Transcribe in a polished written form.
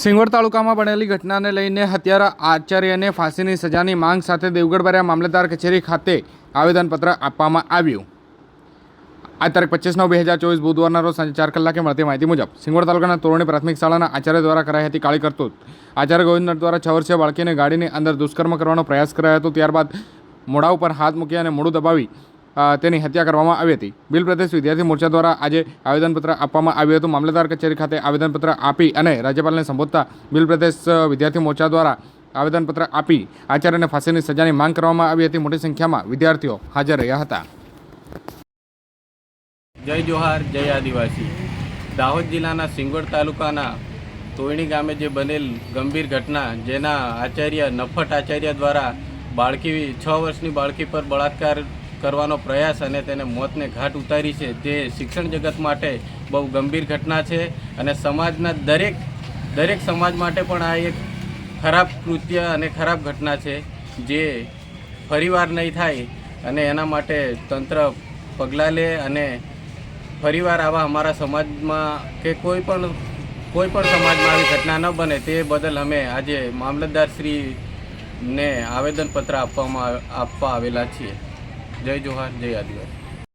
સિંગવડ તાલુકામાં બનેલી ઘટનાને લઈને હત્યારા આચાર્યને ફાંસીની સજાની માંગ સાથે દેવગઢ મામલતદાર કચેરી ખાતે આવેદનપત્ર આપવામાં આવ્યું। આ તારીખ 25/9/2024 બુધવારના રોજ સાંજે 4 કલાકે મળતી માહિતી મુજબ સિંગવડ તાલુકાના તોરણી પ્રાથમિક શાળાના આચાર્ય દ્વારા કરાઈ હતી કાળી કરતૂત। આચાર્ય ગોવિંદ દ્વારા 6 વર્ષીય બાળકીને ગાડીની અંદર દુષ્કર્મ કરવાનો પ્રયાસ કરાયો હતો। ત્યારબાદ મોઢા ઉપર હાથ મૂકી અને મોઢું દબાવી તેની હત્યા કરવામાં આવી હતી। બિલ પ્રદેશ વિદ્યાર્થી મોરચા દ્વારા આજે આવેદનપત્ર આપવામાં આવ્યું હતું। મામલતદાર કચેરી ખાતે આવેદનપત્ર આપી અને રાજ્યપાલને સંબોધતા બિલ પ્રદેશ વિદ્યાર્થી મોરચા દ્વારા આવેદનપત્ર આપી આચાર્યને ફાંસીની સજાની માંગ કરવામાં આવી હતી। મોટી સંખ્યામાં વિદ્યાર્થીઓ હાજર રહ્યા હતા। જય જોહાર, જય આદિવાસી। દાહોદ જિલ્લાના સિંગવડ તાલુકાના તોયણી ગામે જે બનેલ ગંભીર ઘટના, જેના આચાર્ય નફટ આચાર્ય દ્વારા 6 વર્ષની બાળકી પર બળાત્કાર કરવાનો પ્રયાસ અને તેને મોતને ઘાટ ઉતારી છે, તે શિક્ષણ જગત માટે બહુ ગંભીર ઘટના છે અને સમાજના દરેક સમાજ માટે પણ આ એક ખરાબ કૃત્ય અને ખરાબ ઘટના છે, જે ફરીવાર નહીં થાય અને એના માટે તંત્ર પગલાં લે અને ફરીવાર આવા અમારા સમાજમાં કે કોઈ પણ સમાજમાં આવી ઘટના ન બને તે બદલ અમે આજે મામલતદારશ્રીને આવેદનપત્ર આપવા આવેલા છીએ। જય જોહાર, જય આદિવાસી।